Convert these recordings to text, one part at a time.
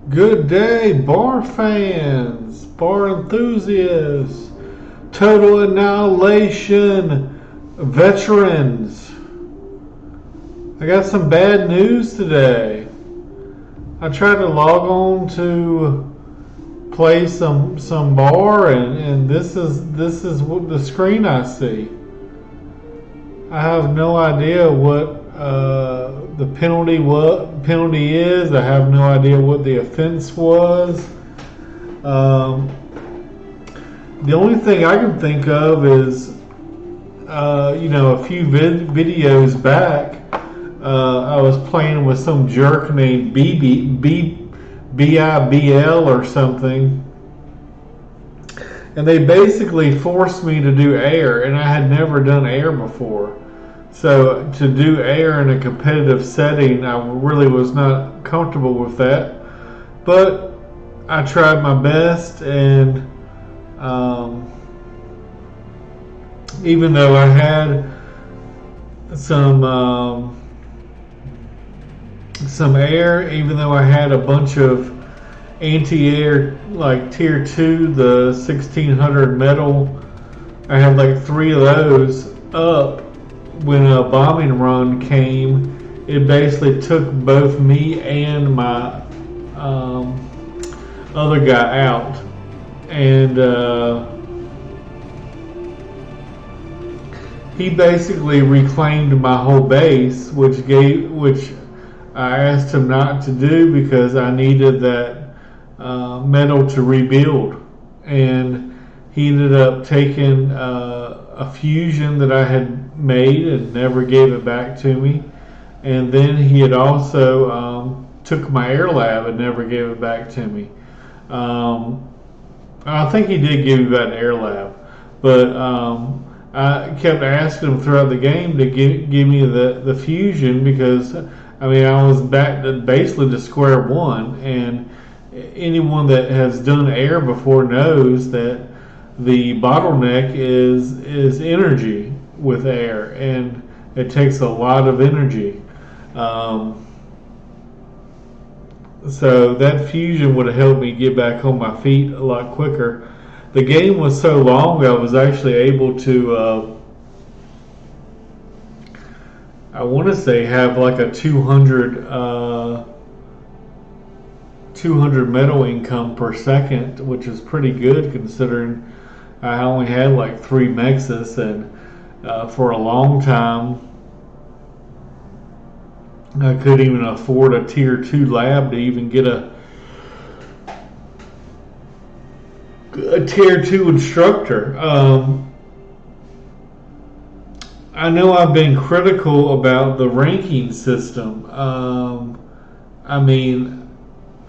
Good day, bar fans, bar enthusiasts, total annihilation veterans. I got some bad news today. I tried to log on to play some bar, and this is what the screen I see. I have no idea what the penalty is. I have no idea what the offense was. Um, the only thing I can think of is, a few videos back, I was playing with some jerk named BIBL or something, and they basically forced me to do air, and I had never done air before. So to do air in a competitive setting, I really was not comfortable with that. But I tried my best, and um, even though I had some air, even though I had a bunch of anti-air like tier 2, the 1600 metal, I had like 3 of those up. When a bombing run came, it basically took both me and my other guy out, and he basically reclaimed my whole base, which I asked him not to do because I needed that metal to rebuild, and he ended up taking a fusion that I had made and never gave it back to me. And then he had also took my air lab and never gave it back to me. Um, I think he did give me back the air lab, but I kept asking him throughout the game to give me the fusion because I was back to basically to square one, and anyone that has done air before knows that the bottleneck is energy with air, and it takes a lot of energy. Um, so that fusion would have helped me get back on my feet a lot quicker. The game was so long, I was actually able to, I want to say, have like a 200 metal income per second, which is pretty good considering I only had like 3 Mexus, and for a long time I couldn't even afford a tier 2 lab to even get a tier 2 instructor. I know I've been critical about the ranking system. I mean,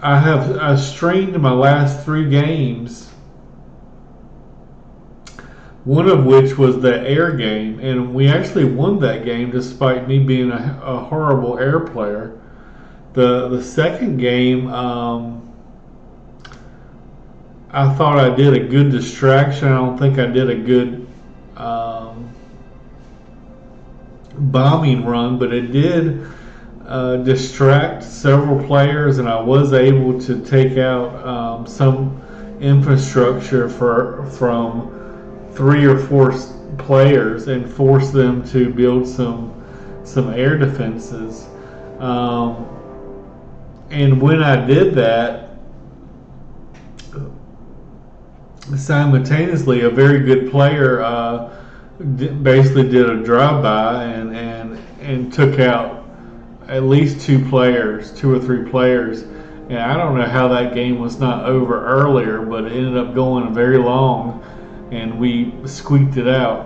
I streamed my last 3 games, one of which was the air game, and we actually won that game despite me being a horrible air player. The second game, I thought I did a good distraction. I don't think I did a good bombing run, but it did distract several players, and I was able to take out some infrastructure from 3 or 4 players and force them to build some air defenses. And when I did that, simultaneously, a very good player basically did a drive-by and took out at least 2 or 3 players. And I don't know how that game was not over earlier, but it ended up going very long, and we squeaked it out.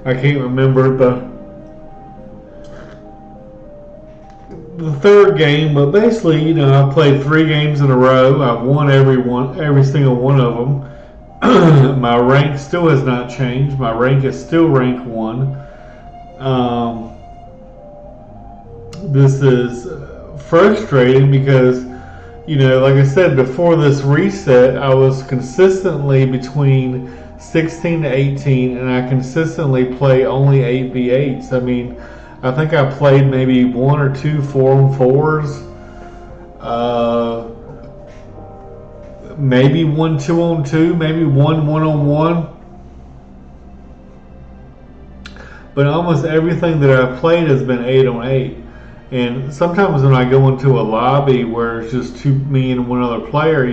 I can't remember the third game, but basically, I played 3 games in a row. I've won every single one of them. My rank still has not changed. My rank is still rank 1. This is frustrating because, like I said, before this reset, I was consistently between 16 to 18, and I consistently play only 8v8s. I mean, I think I played maybe 1 or 2 4-on-4s. Maybe 1 2-on-2, maybe 1 1-on-1. But almost everything that I've played has been 8-on-8. And sometimes when I go into a lobby where it's just me and one other player,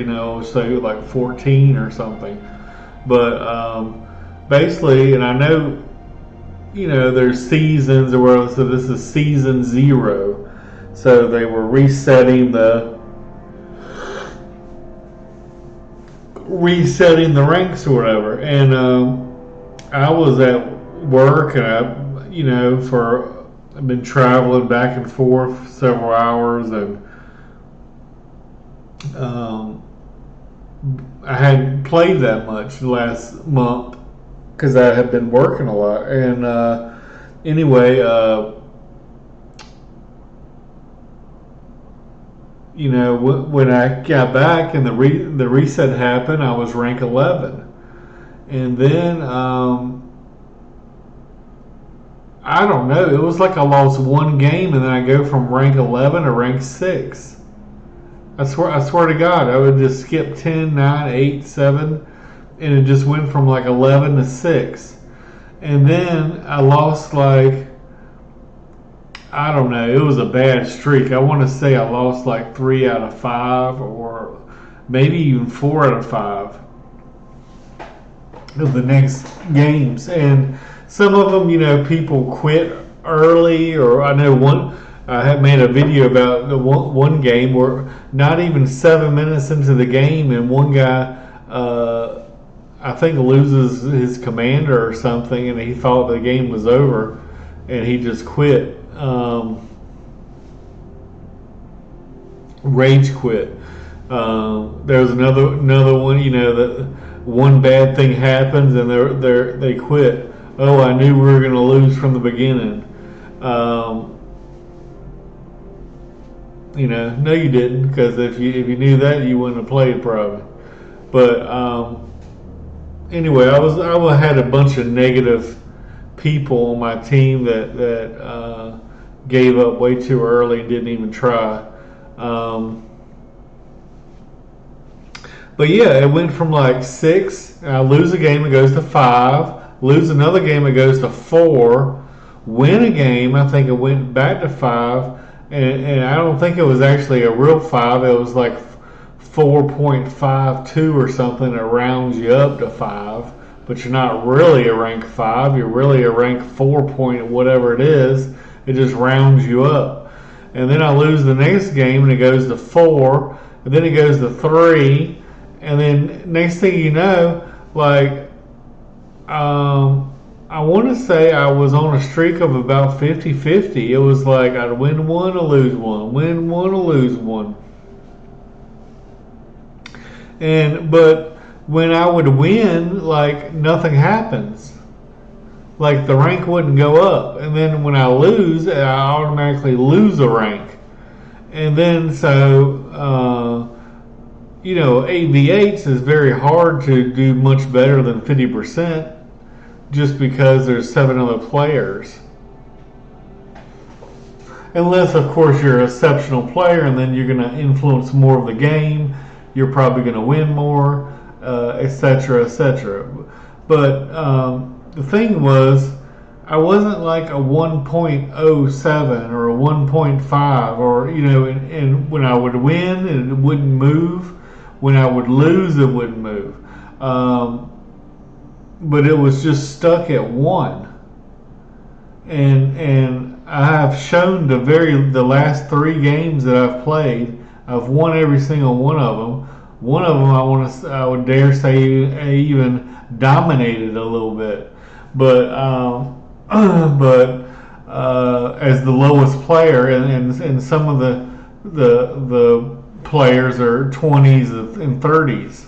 say like 14 or something. But basically, and I know, there's seasons or whatever, so this is season 0. So they were resetting the ranks or whatever. And I was at work, and I've been traveling back and forth several hours, and I hadn't played that much last month because I had been working a lot. And anyway, when I got back and the reset happened, I was rank 11, and then I don't know. It was like I lost one game, and then I go from rank 11 to rank 6. I swear to God, I would just skip 10, 9, 8, 7, and it just went from like 11 to 6. And then I lost I don't know. It was a bad streak. I want to say I lost like 3 out of 5, or maybe even 4 out of 5 of the next games. And some of them, people quit early, or I know I had made a video about the one game where not even 7 minutes into the game, and one guy, I think, loses his commander or something, and he thought the game was over, and he just quit. Rage quit. There was another one, that one bad thing happens and they quit. Oh, I knew we were going to lose from the beginning. No, you didn't, because if you knew that, you wouldn't have played probably. But anyway, I had a bunch of negative people on my team that gave up way too early and didn't even try. But yeah, it went from like 6. I lose a game, it goes to 5. Lose another game, it goes to 4. Win a game, I think it went back to 5. And I don't think it was actually a real 5. It was like 4.52 or something. It rounds you up to 5. But you're not really a rank 5. You're really a rank 4 point whatever it is. It just rounds you up. And then I lose the next game, and it goes to 4. And then it goes to 3. And then next thing you know, I want to say I was on a streak of about 50-50. It was like I'd win 1 or lose 1, win 1 or lose 1. But when I would win, nothing happens. The rank wouldn't go up. And then when I lose, I automatically lose a rank. And then so 8v8s is very hard to do much better than 50%, just because there's 7 other players. Unless, of course, you're an exceptional player, and then you're going to influence more of the game. You're probably going to win more, etc., etc. But the thing was, I wasn't like a 1.07 or a 1.5, or and when I would win, it wouldn't move. When I would lose, it wouldn't move. But it was just stuck at 1. And I have shown the last 3 games that I've played, I've won every single one of them. One of them I would dare say I even dominated a little bit. But as the lowest player, and some of the players are 20s and 30s.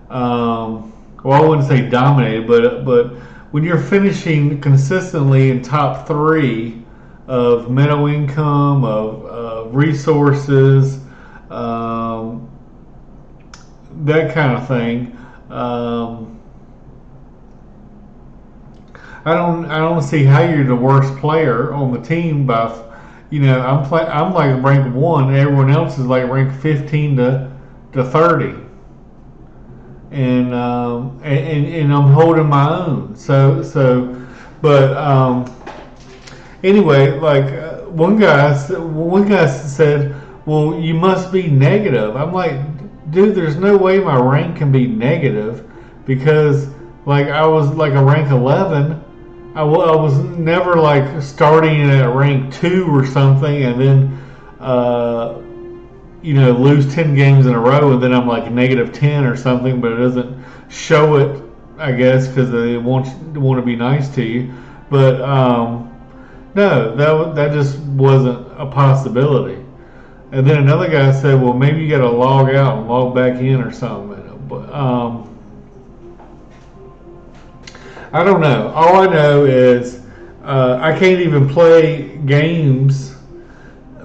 Well, I wouldn't say dominated, but when you're finishing consistently in top 3 of meadow income, of resources, that kind of thing, I don't see how you're the worst player on the team by, I'm like rank 1, and everyone else is like rank 15 to 30, and I'm holding my own. But anyway, like one guy said, "Well, you must be negative." I'm like, dude, there's no way my rank can be negative because like I was like a rank 11. I was never like starting at rank 2 or something, and then lose 10 games in a row, and then I'm like negative 10 or something, but it doesn't show it, I guess, because they want to be nice to you. But no, that just wasn't a possibility. And then another guy said, well, maybe you got to log out and log back in or something. But I don't know. All I know is I can't even play games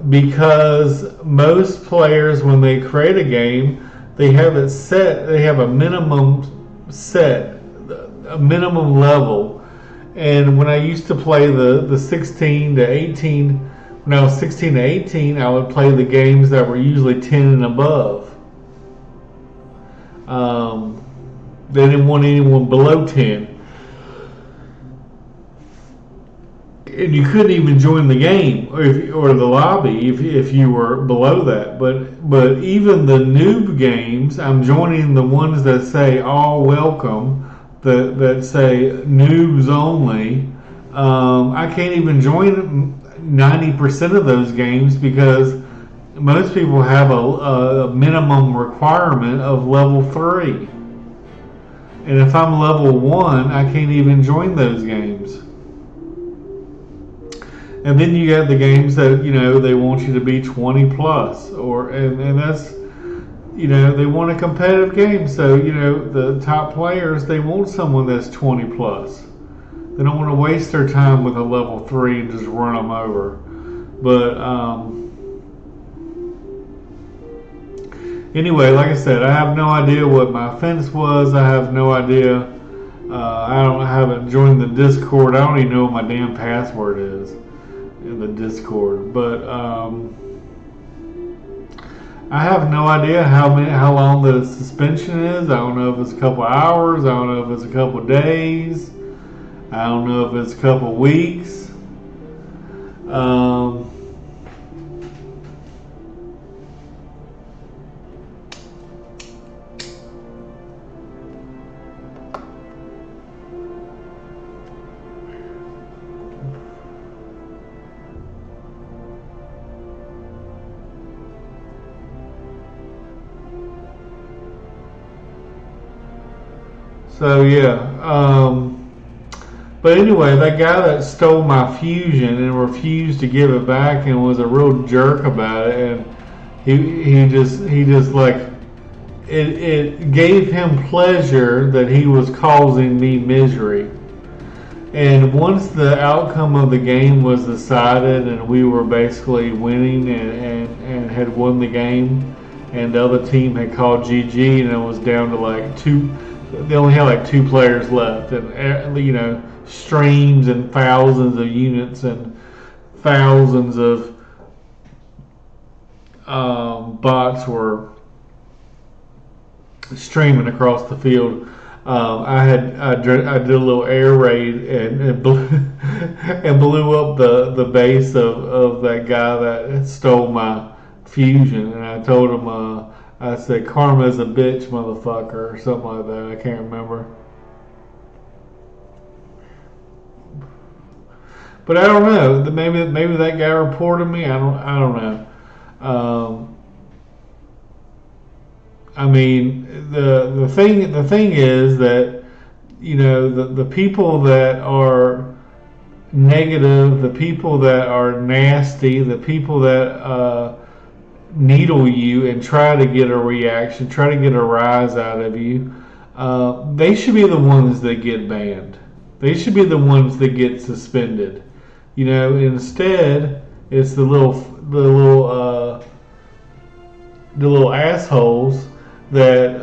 because most players, when they create a game, they have it set. They have a minimum set, a minimum level. And when I used to play the 16 to 18, when I was 16 to 18, I would play the games that were usually 10 and above. They didn't want anyone below 10. And you couldn't even join the game or the lobby if you were below that. But even the noob games, I'm joining the ones that say all welcome, that say noobs only. I can't even join 90% of those games because most people have a minimum requirement of level 3. And if I'm level 1, I can't even join those games. And then you got the games that, they want you to be 20 plus, and that's, they want a competitive game. So, the top players, they want someone that's 20 plus. They don't want to waste their time with a level 3 and just run them over. But, anyway, like I said, I have no idea what my offense was. I have no idea. I haven't joined the Discord. I don't even know what my damn password is in the Discord, but I have no idea how long the suspension is. I don't know if it's a couple hours. I don't know if it's a couple days. I don't know if it's a couple weeks. So yeah, but anyway, that guy that stole my fusion and refused to give it back and was a real jerk about it, and he just like it gave him pleasure that he was causing me misery. And once the outcome of the game was decided and we were basically winning and had won the game, and the other team had called GG, and it was down to like 2. They only had like 2 players left, and streams and thousands of units and thousands of bots were streaming across the field. I did a little air raid and blew up the base of that guy that stole my fusion, and I told him. I said, karma's a bitch, motherfucker, or something like that. I can't remember. But I don't know. Maybe that guy reported me. I don't know. I mean, the thing is that the people that are negative, the people that are nasty, the people that needle you and try to get a reaction, try to get a rise out of you, they should be the ones that get banned. They should be the ones that get suspended. Instead, it's the little assholes that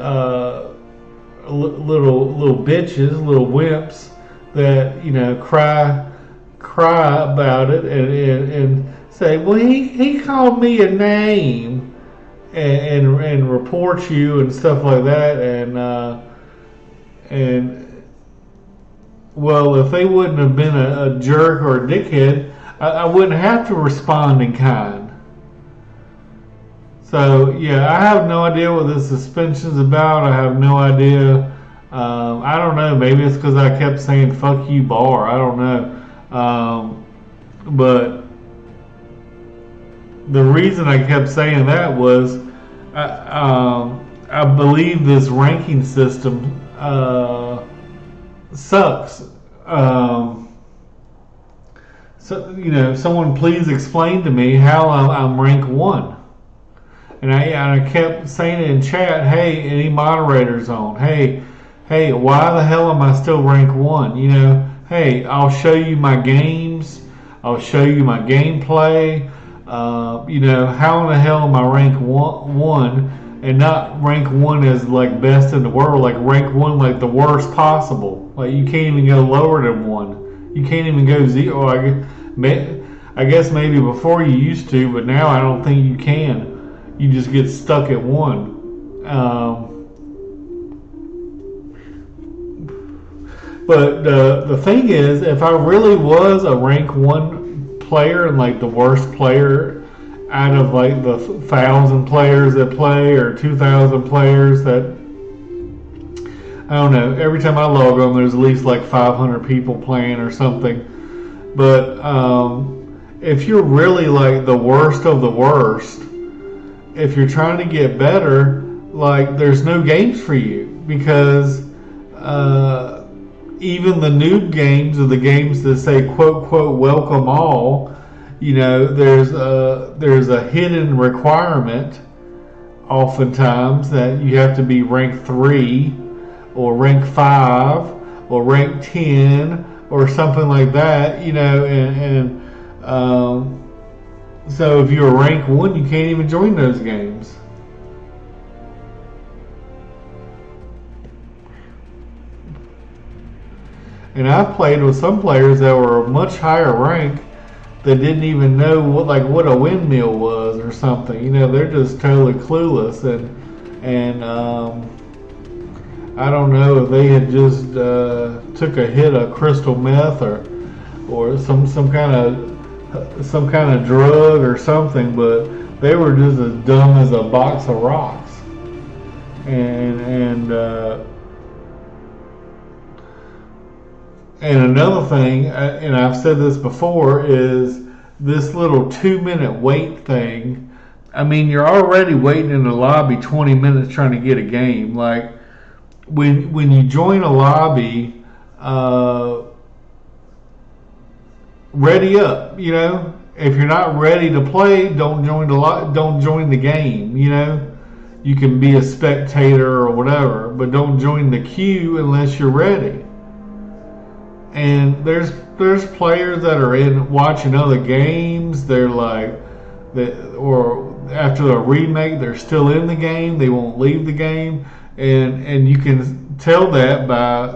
little bitches, little wimps that cry about it and say, well, he called me a name, and report you and stuff like that, and well, if they wouldn't have been a jerk or a dickhead, I wouldn't have to respond in kind. So yeah, I have no idea what the suspension's about. I have no idea. I don't know. Maybe it's because I kept saying "fuck you, bar." I don't know. But the reason I kept saying that was I believe this ranking system sucks. So someone please explain to me how I'm rank 1. And I kept saying it in chat. Hey, any moderators on? Hey, why the hell am I still rank 1? Hey, I'll show you my games. I'll show you my gameplay. How in the hell am I rank 1 and not rank 1 as like best in the world? Like rank 1 like the worst possible. Like you can't even go lower than 1. You can't even go 0. I guess maybe before you used to, but now I don't think you can. You just get stuck at 1. But the thing is, if I really was a rank 1 player and like the worst player out of like the 1,000 players that play or 2,000 players that, I don't know, every time I log on there's at least like 500 people playing or something. But if you're really like the worst of the worst, if you're trying to get better, like there's no games for you, because even the noob games or the games that say quote welcome all, there's a hidden requirement oftentimes that you have to be rank 3 or rank 5 or rank 10 or something like that, so if you're rank 1, you can't even join those games. And I've played with some players that were a much higher rank that didn't even know what a windmill was or something. They're just totally clueless, and I don't know if they had just took a hit of crystal meth or some kind of drug or something, but they were just as dumb as a box of rocks. And another thing, and I've said this before, is this little 2-minute wait thing. I mean, you're already waiting in the lobby 20 minutes trying to get a game. Like when you join a lobby, ready up. If you're not ready to play, don't join the game. You can be a spectator or whatever, but don't join the queue unless you're ready. And there's players that are watching other games. They're like or after a remake, they're still in the game. They won't leave the game, and you can tell that by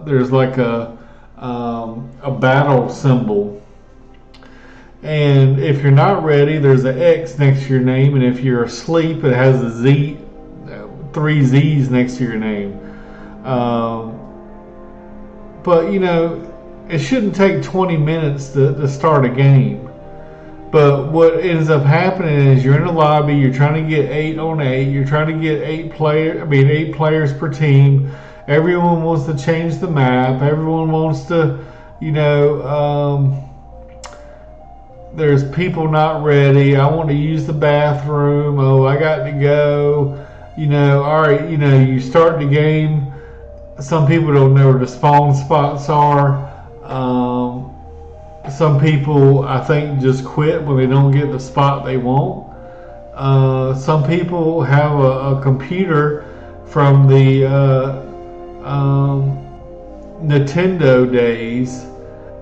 there's like a battle symbol. And if you're not ready, there's an X next to your name, and if you're asleep, it has a Z, 3 Z's next to your name. But it shouldn't take 20 minutes to start a game. But what ends up happening is you're in a lobby, you're trying to get 8 on 8, you're trying to get 8 players per team. Everyone wants to change the map. Everyone wants to, there's people not ready. I want to use the bathroom. Oh, I got to go. All right, you start the game. Some people don't know where the spawn spots are. Some people, I think, just quit when they don't get the spot they want. Some people have a computer from the Nintendo days,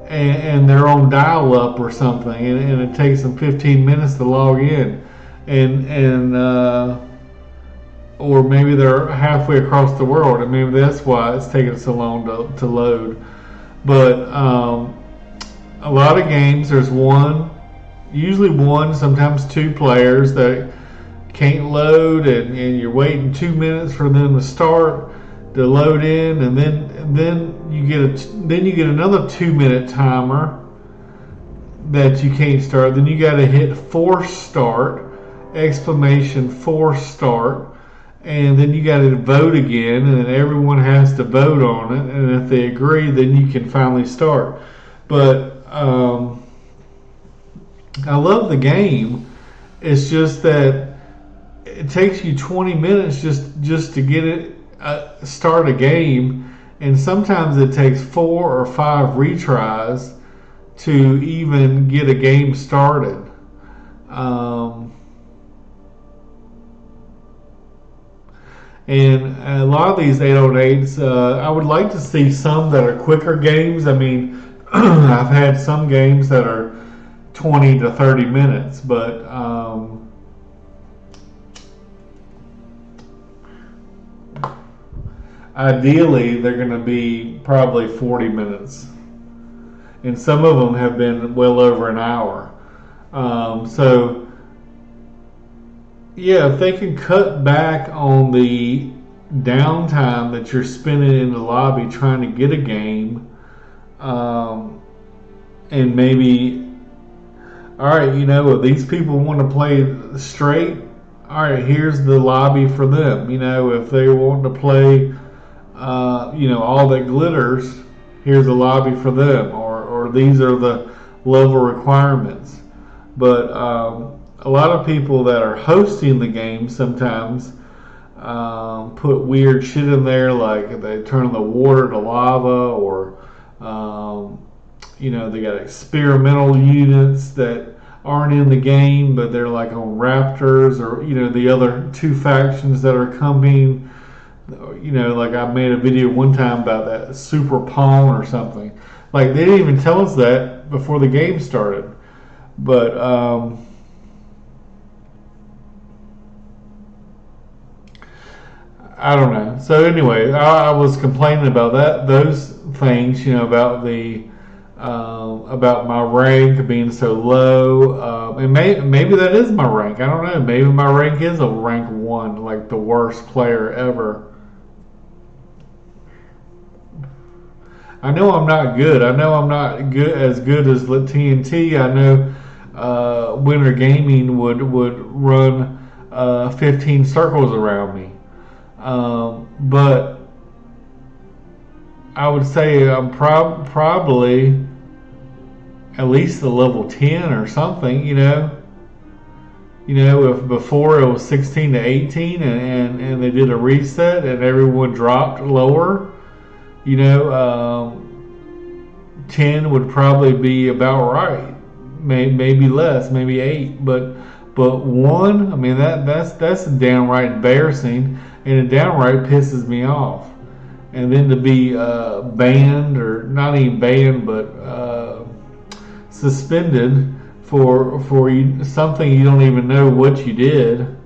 and they're on dial-up or something, and it takes them 15 minutes to log in, and or maybe they're halfway across the world, and maybe that's why it's taking so long to load. But a lot of games, there's usually one, sometimes two players that can't load, and you're waiting 2 minutes for them to start to load in, and then you get another 2 minute timer that you can't start. Then you got to hit force start, exclamation force start, and then you got to vote again, and then everyone has to vote on it, and if they agree, then you can finally start. But I love the game. It's just that it takes you 20 minutes just to get it start a game, and sometimes it takes 4 or 5 retries to even get a game started. And a lot of these 808s, I would like to see some that are quicker games. I mean, I've had some games that are 20 to 30 minutes, but ideally they're going to be probably 40 minutes. And some of them have been well over an hour. So, yeah, if they can cut back on the downtime that you're spending in the lobby trying to get a game, and maybe, all right, if these people want to play straight, all right, here's the lobby for them. If they want to play, all that glitters, here's a lobby for them, or these are the level requirements. But a lot of people that are hosting the game sometimes put weird shit in there, like they turn the water to lava, or they got experimental units that aren't in the game, but they're like on Raptors, or the other two factions that are coming. Like I made a video one time about that Super Pawn or something. Like they didn't even tell us that before the game started. But I don't know. So anyway, I was complaining about those things, about about my rank being so low, and maybe that is my rank. I don't know. Maybe my rank is a rank 1, like the worst player ever. I know I'm not good. I know I'm not as good as TNT. I know Winter Gaming would run 15 circles around me. But I would say I'm probably at least a level 10 or something, if before it was 16 to 18 and they did a reset and everyone dropped lower, 10 would probably be about right. Maybe less, maybe 8, but 1, I mean that's downright embarrassing, and it downright pisses me off. And then to be banned, or not even banned, but suspended for something you don't even know what you did.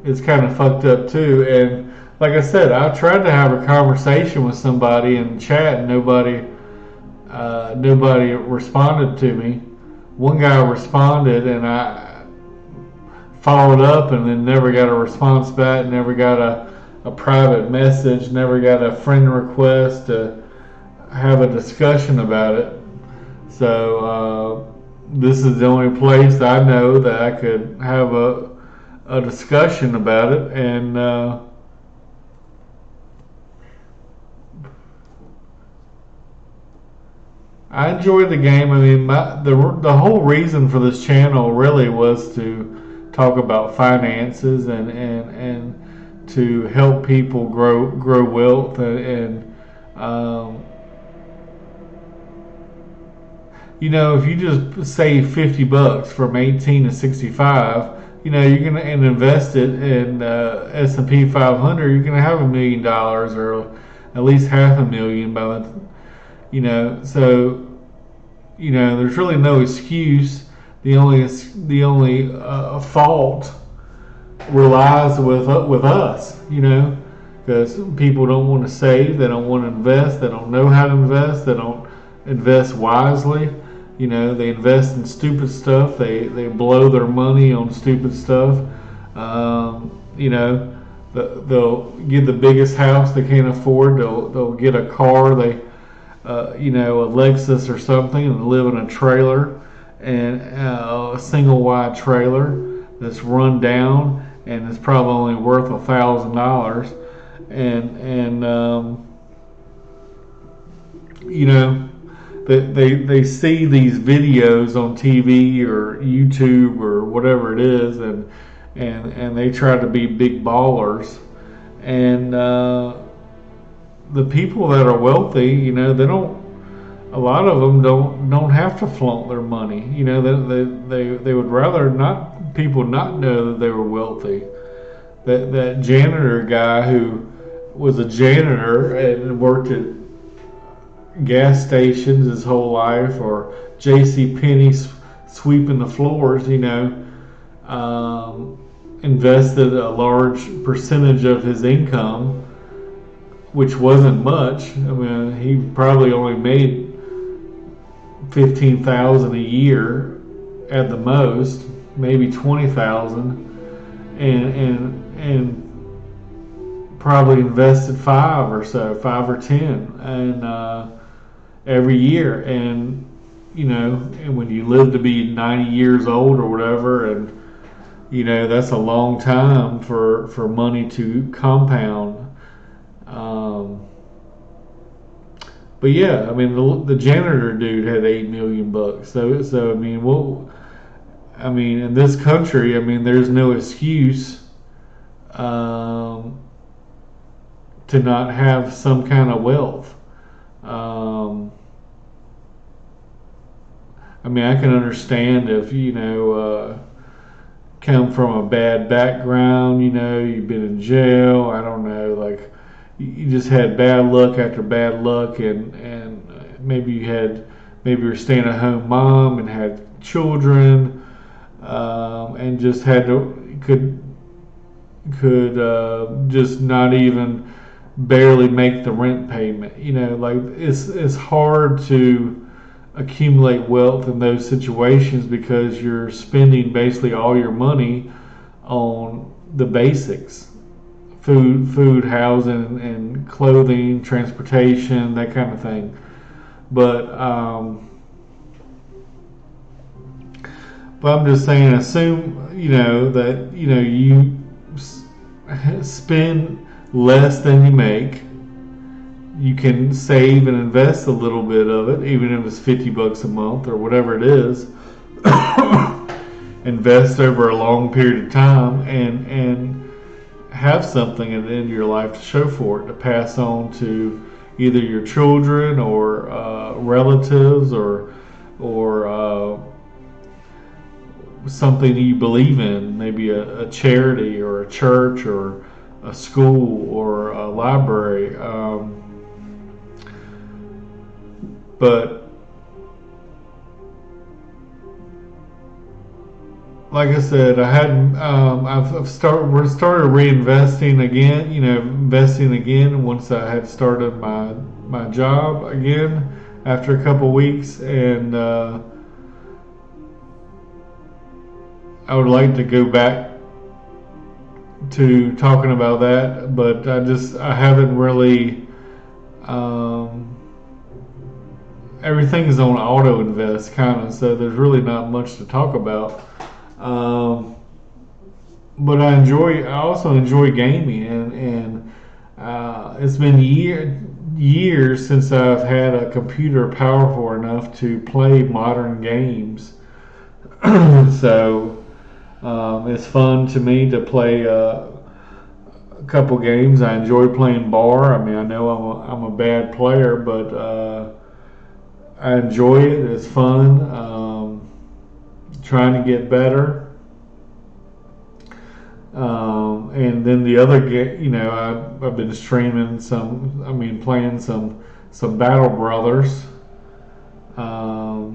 It's kind of fucked up too. And like I said, I tried to have a conversation with somebody in chat, and nobody responded to me. One guy responded, and I followed up, and then never got a response back, never got a private message, never got a friend request to have a discussion about it. So this is the only place I know that I could have a discussion about it, and I enjoyed the game. I mean, the whole reason for this channel really was to talk about finances and to help people grow wealth, and if you just save $50 from 18 to 65, you're gonna and invest it in S&P 500, you're gonna have $1 million, or at least $500,000 by the, so there's really no excuse. The only fault relies with us. because people don't want to save, they don't want to invest, they don't know how to invest, they don't invest wisely. You know, they invest in stupid stuff. They blow their money on stupid stuff. You know, they'll get the biggest house they can't afford. They'll get a car you know, a Lexus or something, and live in a trailer, and a single wide trailer that's run down, and it's probably only worth $1,000. And you know, they see these videos on TV or YouTube or whatever it is, and they try to be big ballers, and the people that are wealthy, you know, they don't. A lot of them don't have to flaunt their money. You know, they would rather not people not know that they were wealthy. That janitor guy who was a janitor and worked at gas stations his whole life, or J.C. Penney sweeping the floors, you know, invested a large percentage of his income, which wasn't much. I mean, he probably only made $15,000 a year at the most, maybe $20,000, and probably invested 5 or 10, and every year. And you know, and when you live to be 90 years old or whatever, and you know, that's a long time for money to compound. But yeah, I mean, the janitor dude had $8 million bucks. So I mean, well, I mean, in this country, I mean, there's no excuse to not have some kind of wealth. I mean, I can understand if, you know, come from a bad background, you know, you've been in jail, I don't know, like you just had bad luck after bad luck, and maybe you're a staying-at-home mom and had children, and just could just not even barely make the rent payment. You know, like it's hard to accumulate wealth in those situations because you're spending basically all your money on the basics: food, housing, and clothing, transportation, that kind of thing. But I'm just saying, assume, you know, that, you know, you spend less than you make. You can save and invest a little bit of it, even if it's $50 a month or whatever it is. Invest over a long period of time, and have something at the end of your life to show for it, to pass on to either your children or relatives, or something you believe in, maybe a charity or a church or a school or a library. But like I said, I hadn't. We're started reinvesting again. You know, investing again once I had started my job again after a couple weeks, and I would like to go back to talking about that, but I haven't really. Everything is on auto invest kind of, so there's really not much to talk about. But I also enjoy gaming, and it's been years since I've had a computer powerful enough to play modern games. So it's fun to me to play a couple games. I enjoy playing bar. I mean, I know I'm a bad player, but I enjoy it. It's fun. Trying to get better. And then the other game, you know, I've been streaming playing some Battle Brothers. I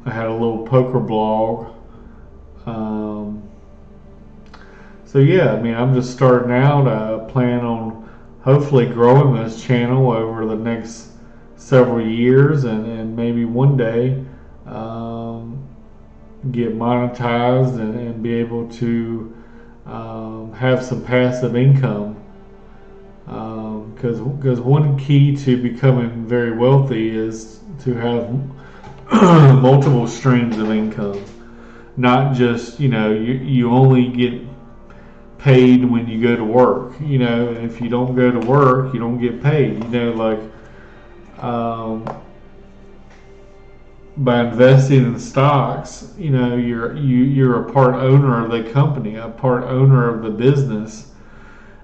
had a little poker blog. So yeah, I mean, I'm just starting out. I plan on hopefully growing this channel over the next several years, and maybe one day get monetized and be able to have some passive income. Because one key to becoming very wealthy is to have multiple streams of income, not just you only get paid when you go to work. If you don't go to work, you don't get paid. By investing in stocks, you're a part owner of the company, a part owner of the business.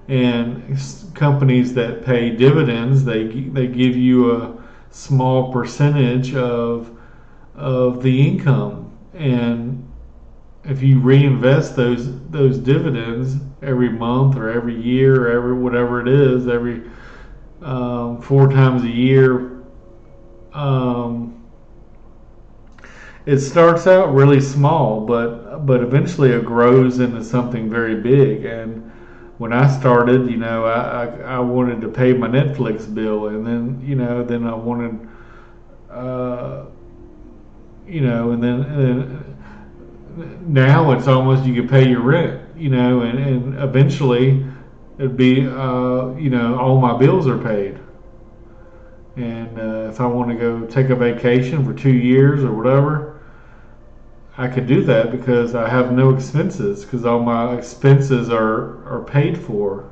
And companies that pay dividends, they give you a small percentage of the income. And if you reinvest those dividends every month or every year or every whatever it is, every 4 times a year, it starts out really small, but eventually it grows into something very big. And when I started, I wanted to pay my Netflix bill, and then I wanted, and then now it's almost you can pay your rent, and eventually it'd be, all my bills are paid. And if I want to go take a vacation for 2 years or whatever, I could do that because I have no expenses, because all my expenses are paid for.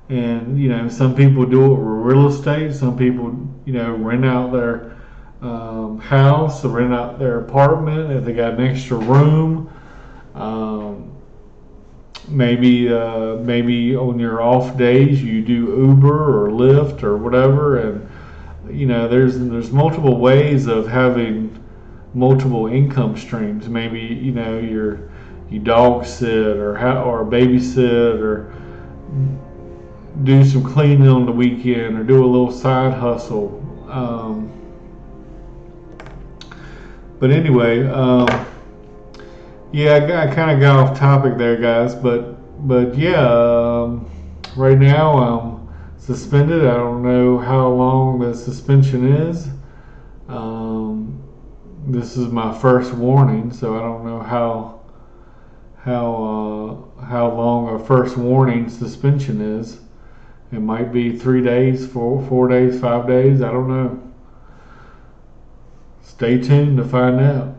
And some people do it with real estate. Some people rent out their house or rent out their apartment if they got an extra room. Maybe on your off days you do Uber or Lyft or whatever. And there's multiple ways of having multiple income streams. Maybe you dog sit or babysit or do some cleaning on the weekend or do a little side hustle. But anyway, yeah, I kind of got off topic there, guys. But yeah, right now I'm suspended. I don't know how long the suspension is. This is my first warning, so I don't know how long a first warning suspension is. It might be 3 days, 4 days, 5 days. I don't know. Stay tuned to find out.